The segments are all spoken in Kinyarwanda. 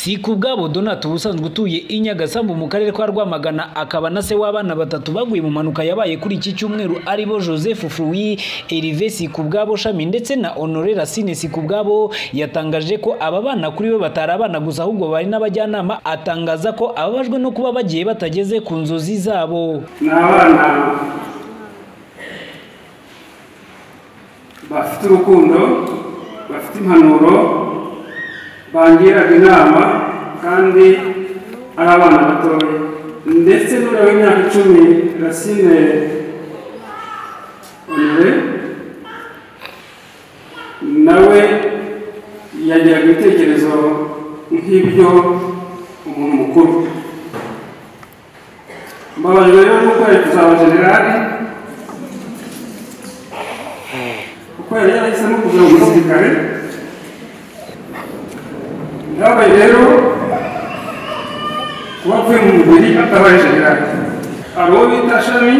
Sikubwabo Donat ubusanzwe utuye i Nyagasambu mu karere kwa Rwamagana akaba na se w'abana batatu baguye mu manuka yabaye kuri iki cyumweru aribo Joseph Fruit, Erive Sikubwabo Shami ndetse na Honore Racine Sikubwabo, yatangaje ko aba bana kuri we batarabana gusa ahubwo bari n'abajyanama, atangaza ko ababajwe no kuba bagiye batageze ku nzozi zabo. N'abana bafite urukundo, bafite impanuro, bangiraga inama kandi ari abana batoya, ndetse n'uriya w'imyaka 10 Racine Honore nawe yagira ibitekerezo nk'ibyo umuntu mukuru. Mbabajwe rero nuko yari kuzaba generali, kuko yari yarahisemo kuza mu gisirikare. Ndabaye rero kuba avuye mu mubiri atabaye generali. Hari uwo bita Shami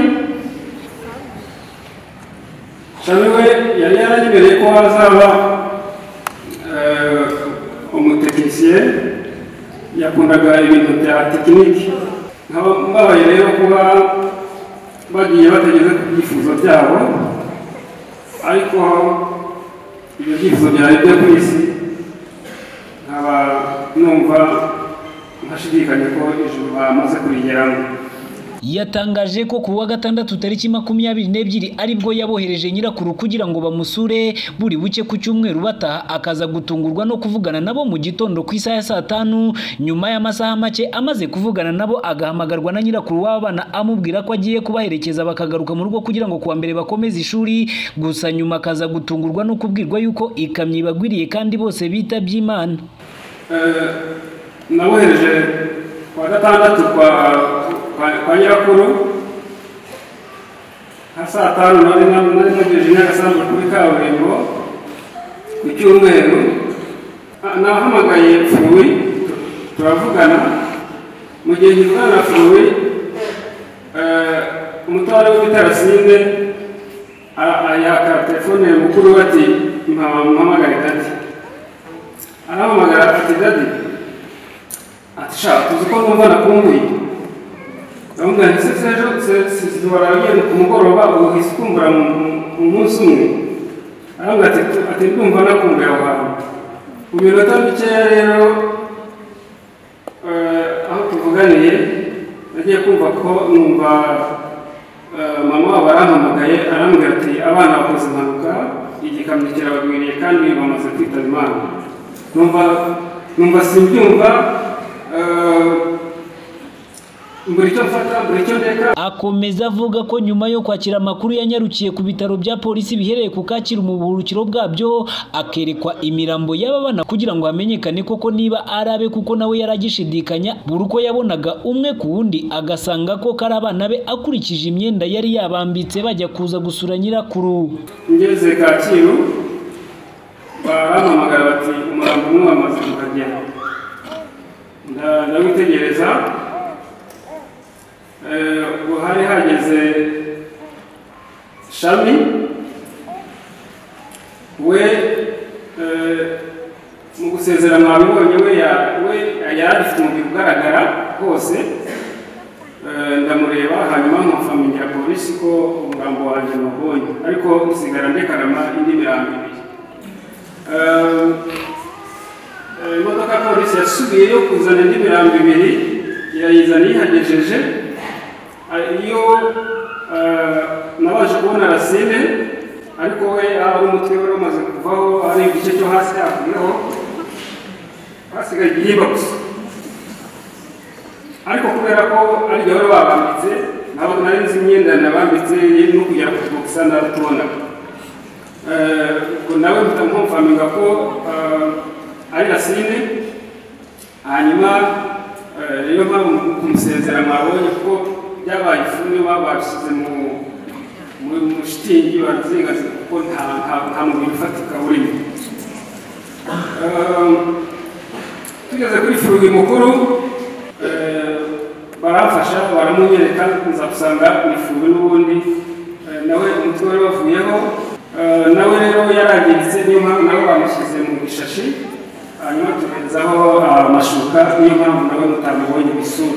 we yari yaranyemereye ko hazaba umutekinisiye, yakundaga ibintu bya tekiniki. Mbabaye rero kuba bagiye batageze ku byifuzo byabo, ariko ibyo byifuzo byari byo ku isi nkaba numva nkashidikanya ko ijuru bamaze kurigeramo. Yatangaje ko ku wa gatandatu tariki 22 aribwo yabohereje nyirakuru kugira ngo bamusure buri buke ku cyumweru bataha, akaza gutungurwa no kuvugana nabo mu gitondo ku isaha ya 5 nyuma y'amasaha make. Amaze kuvugana nabo agahamagarwa na nyirakuru w'abana amubwira ko agiye kubaherekeza bakagaruka mu rugo kugira ngo kuwa mbere bakomeze ishuri, gusa nyuma akaza gutungurwa no kubwirwa yuko ikamyi bagwiriye kandi bose bitabye Imana. Nabohereje kwa gatandatu kwa nyirakuru saa 5 nari nagejeje Nyagasambu kuri kaburimbo ku cyumweru. Nahamagaye Fruit turavugana, mu gihe ngivugana na Fruit umutware w'ibita Racine yaka telefone mukuru ati mpamagare dadi. Arahamagara ati dadi, ati sha tuzi ko numva nakumbuye. Ndamubwira nti se waragiye ku mugoroba uhise ukumbura mu munsi umwe. Aravuga ati ndumva nakumbuye aho hantu. Mu minota mikeya rero aho tuvuganiye nagiye kumva ko numva mama wabo arampamagaye arambwira ati abana bakoze impanuka, igikamyo kirabagwiriye kandi bamaze kwitaba Imana. Numva simbyumva, akomeza avuga ko nyuma yo kwakira amakuru yanyarukiye ku bitaro bya polisi bihereye ku Kacyiru mu buhurukiro bwabyo, akerekwa imirambo y'ababana kugira ngo hamenyekane koko niba arabe, kuko nawe yaragishidikanya buri uko yabonaga umwe ku wundi agasanga ko kari abana be akurikije imyenda yari yabambitse bajya kuza gusura nyirakuru. Ngeze Kacyiru barampamagara bati umurambo umwe wamaze kuhagera. Ndawitegereza, hari hageze Shami we mu gusezera mwabibonye we yari afite umubiri ugaragara hose. Ndamureba hanyuma nkamufamira polisi ko umurambo wanjye mubonye, ariko nsigara ndekarama indi mirambo ibiri. Imodoka polisi yasubiye yo kuzana indi mirambo ibiri, irayizana yihagejeje. Iyo nabaje kubona Racine, ariko we ari umutwe wari umaze kuvaho, ari igice cyo hasi yavuyeho, hasigaye igihimba gusa. Ariko kubera ko ari byo bari babambitse, ntabwo nari nzi imyenda nabambitse no kugera ku bokisa ndatubona. Nawe mutamufaminga ko ari Racine. Hanyuma rero mpamvu kumusezera mwabonye ko byabaye ifume babashyize mu shitingi barazingaze, kuko nta mubiri ufatika urimo. Tugeze kuri Fruit mukuru baramfasha baramunyereka, nza gusanga ni Fruit n'ubundi nawe umutwe wari wavuyeho. Nawe rero yarangiritse, niyo mpamvu nawe bamushyize mu gishashi hanyuma turenza amurenzaho amashuka, niyo mpamvu nawe mutamubonye isura.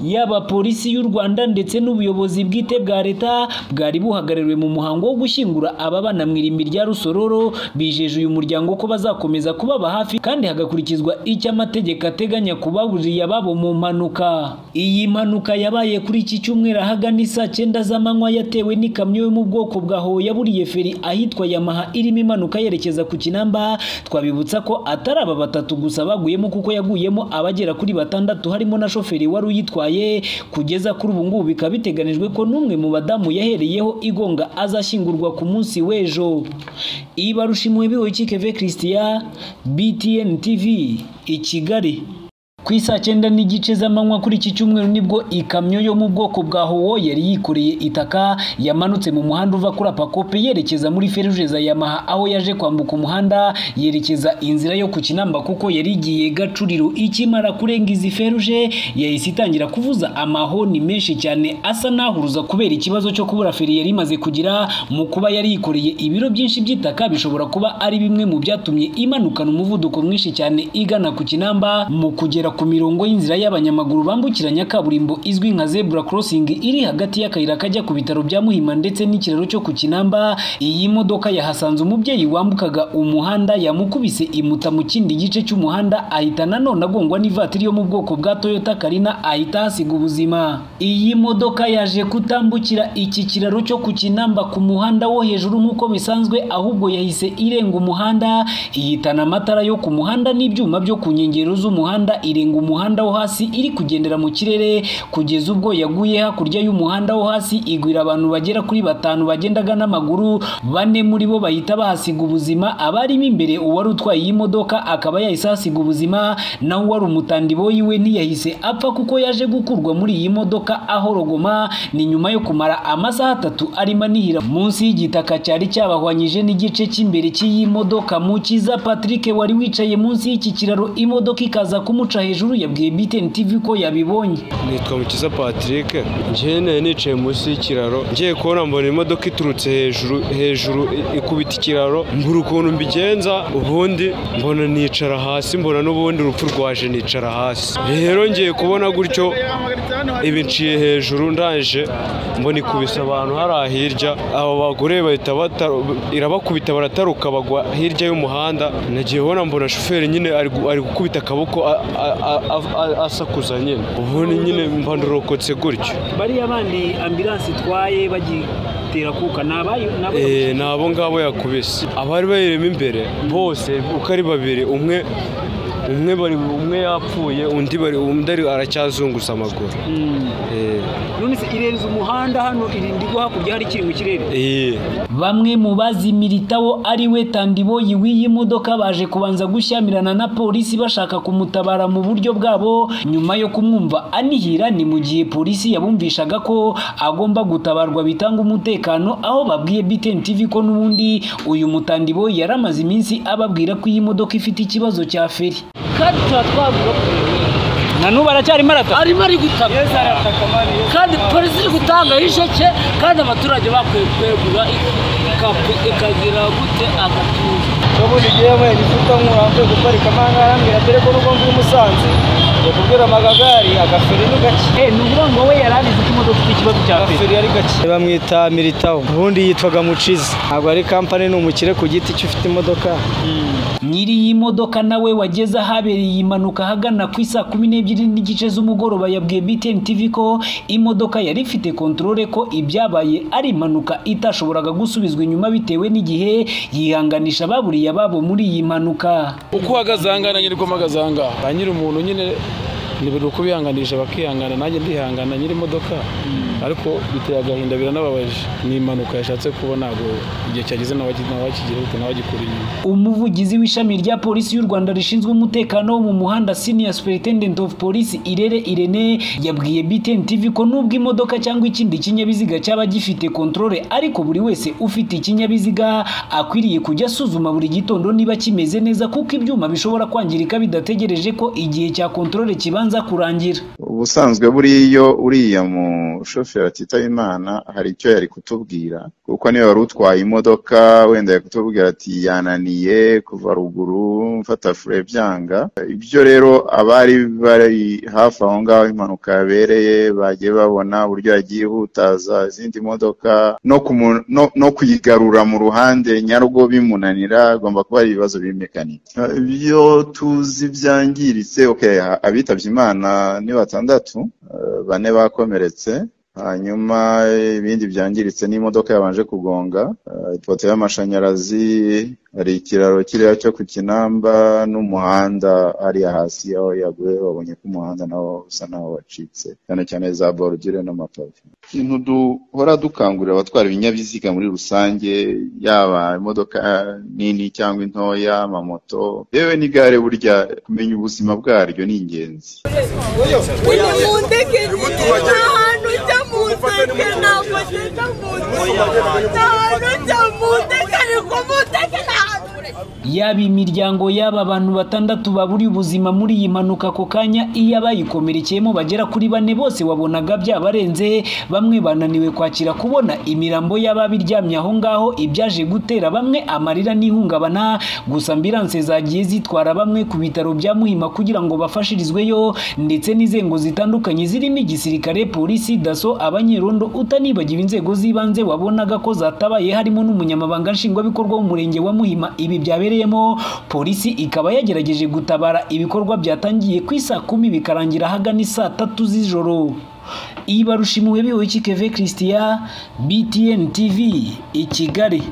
Yaba polisi y'u Rwanda ndetse n'ubuyobozi bwite bwa leta bwari buhagarariwe mu muhango wo gushyingura ababana mu irimbi rya Rusororo, bijeje uyu muryango ko bazakomeza kubaba hafi kandi hagakurikizwa icyo amategeko ateganya kubaburiye ababo mu mpanuka. Iyi mpanuka yabaye kuri iki cyumweru ahagana saa 9 z'amanywa, yatewe n'ikamyo yo mu bwoko bwa Howo yaburiye feri ahitwa Yamaha irimo impanuka yerekeza ku Kinamba. Twabibutsa ko atari aba batatu gusa baguyemo kuko yaguyemo abagera kuri 6 harimo na shoferi wari uyitwaye. Kugeza kuri ubu ngubu bikaba biteganijwe ko n'umwe mu badamu yahereyeho igonga azashyingurwa ku munsi w'ejo. Ibarushimwe Bihoyiki Keve Christian, BTN TV i Kigali. Ku isaa 9 n'igice z'amanywa kuri iki cyumweru nibwo ikamyo yo mu bwoko bwa Howo yari yikoreye itaka yamanutse mu muhanda uva kuri Apakope yerekeza muri feruje za Yamaha, aho yaje kwambuka umuhanda yerekeza inzira yo ku Kinamba kuko yari igiye Gacuriro. Ikimara kurenga izi feruje yahise itangira kuvuza amahoni menshi cyane asa nahuruza kubera ikibazo cyo kubura feri yari imaze kugira mu kuba yari yikoreye ibiro byinshi by'itaka. Bishobora kuba ari bimwe mu byatumye imanukana umuvuduko mwinshi cyane igana ku Kinamba. Mu kugera ku mirongo y'inzira y'abanyamaguru bambukiranya kaburimbo izwi nka zebra crossing iri hagati y'akayira kajya ku bitaro bya Muhima ndetse n'ikiraro cyo ku Kinamba, iyi modoka yahasanze umubyeyi wambukaga umuhanda, yamukubise imuta mu kindi gice cy'umuhanda, ahita nanone agongwa n'ivatiri yo mu bwoko bwa Toyota Karina ahita hasiga ubuzima. Iyi modoka yaje kutambukira iki kiraro cyo ku Kinamba ku muhanda wo hejuru nk'uko bisanzwe, ahubwo yahise irenga umuhanda ihitana amatara yo ku muhanda n'ibyuma byo ku nkengero z'umuhanda, irenga umuhanda wo hasi iri kugendera mu kirere kugeza ubwo yaguye hakurya y'umuhanda wo hasi, igwira abantu bagera kuri 5 bagendaga n'amaguru, 4 muri bo bahita bahasiga ubuzima. Abarimo imbere uwari utwaye iyi modoka akaba yahise hasiga ubuzima, naho wari umutandiboyi we ntiyahise apfa kuko yaje gukurwa muri iyi modoka aho Rogoma. Ni nyuma yo kumara amasaha 3 arimo anihira munsi y'igitaka cyari cyabahwanyije n'igice cy'imbere cy'iyi modoka. Mukiza Patrick wari wicaye munsi y'iki kiraro imodoka ikaza kumuca hejuru yabwiye BTN TV ko yabibonye. Nitwa Mukiza Patrick, njye nicaye munsi y'ikiraro ngiye kubona mbona imodoka iturutse hejuru ikubita ikiraro, mbura ukuntu mbigenza, ubundi mbona nicara hasi, mbona n'ubundi urupfu rwaje nicara hasi. Rero ngiye kubona gutyo ibi nciye hejuru, ndaje mbona ikubise abantu hari hirya, abo bagore bahita irabakubita barataruka bagwa hirya y'umuhanda. Nagiye kubona mbona shoferi nyine ari gukubita akaboko asakuza nyine, ubundi nyine mbandurokotse gutyo. Bari abandi ambulance twaye bagitera kuka nabo ngabo yakubise. Abari bayirimo imbere bose uko ari 2, umwe yapfuye, undi aracyazunguza amaguru. None se irenze umuhanda hano irindigo hakurya hari kiri mu kirere. Bamwe mu bazimiritawo ari we tandiboyi w'iyi modoka baje kubanza gushyamirana na polisi bashaka kumutabara mu buryo bwabo, nyuma yo kumwumva anihira. Ni mu gihe polisi yabumvishaga ko agomba gutabarwa bitanga umutekano, aho babwiye BTN TV ko n'ubundi uyu mutandiboyi yaramaze iminsi ababwira ko iyi modoka ifite ikibazo cya feri. Kandi twabura nanubu aracyari marata arimo ari gutaka kandi polisi iri gutanga isheke, kandi abaturage bakwiye kwegura ikagira gute agatuza. Ubundi giye we nifuta nk'urambe guparika amanga arambwira dore ko n'ubwo mvuye Musanze yakubwira amagagari agaferi n'ugaki. N'ubwo we yarabizi ko imodoka ifite ikibazo cya feri yari gaki. Bamwita Militawo, ubundi yitwaga Mucizi, ntabwo ari company, ni umukire ku giti cyo ufite imodoka. Nyiri iyi modoka nawe wageze ahabereye iyi mpanuka hagana ku isaa 12 n'igice z'umugoroba yabwiye BTN TV ko imodoka yari ifite controle, ko ibyabaye ari impanuka itashoboraga gusubizwa inyuma bitewe n'igihe, yihanganisha baburiye ababo muri iyi mpanuka. Uko hagazangana nyiri ko magazanga banyiri umuntu nyine nibero kubihanganisha bakihangana, nanjye ndihangana nyiri modoka, ariko biteye agahinda biranababaje. Ni impanuka yashatse kubona ngo igihe cyageze n'abakigikuriye. Umuvugizi w'ishami rya polisi y'u Rwanda rishinzwe umutekano wo mu muhanda Senior Superintendent of Police Irene yabwiye BTN TV ko nubwo imodoka cyangwa ikindi kinyabiziga cyaba gifite controle, ariko buri wese ufite ikinyabiziga akwiriye kujya asuzuma buri gitondo niba kimeze neza, kuko ibyuma bishobora kwangirika bidategereje ko igihe cya controle kibanza ibanza kurangira. Ubusanzwe buriyo uriya mu shoferi atitaba Imana hari icyo yari kutubwira, kuko niyo wari utwaye imodoka wenda yakutubwira ati yananiye kuva ruguru mfata fure byanga. Ibyo rero abari bari hafi aho ngaho impanuka yabereye bagiye babona uburyo yagiye hutaza izindi modoka no kuyigarura mu ruhande nyarwo bimunanira, agomba kuba ari ibibazo b'imekanika. Ibyo tuzi byangiritse, abitavye Imana ni 6, 4 bakomeretse, hanyuma ibindi byangiritse n'imodoka yabanje kugonga, ipoto y'amashanyarazi, hari ikiraro kiriya cyo ku Kinamba n'umuhanda hariya hasi aho yaguye, babonye ko umuhanda nawo usa naho wacitse, cyane cyane za bordure n'amapave. Ikintu duhora dukangurira abatwara ibinyabiziga muri rusange, yaba imodoka nini cyangwa intoya, amamoto, yewe n'igare, burya kumenya ubuzima bwaryo ni ingenzi. Yaba imiryango y'aba bantu 6 baburiye ubuzima muri iyi mpanuka ako kanya, iyo abayikomerekeyemo bagera kuri 4 bose wabonaga byabarenze. Bamwe bananiwe kwakira kubona imirambo y'ababiryamye aho ngaho, ibyaje gutera bamwe amarira n'ihungabana. Gusa ambulance zagiye zitwara bamwe ku bitaro bya Muhima kugira ngo bafashirizweyo, ndetse n'inzego zitandukanye zirimo igisirikare, polisi, daso, abanyerondo, utanibagiwe inzego z'ibanze wabonaga ko zatabaye, harimo n'umunyamabanga nshingwabikorwa w'umurenge wa Muhima. Ibi byabereyemo, polisi ikaba yagerageje gutabara. Ibikorwa byatangiye ku saa 10 bikarangira hagana saa 3 z'ijoro. Ibarushimuwe bihoye Keve Christian, BTN TV, i Kigali.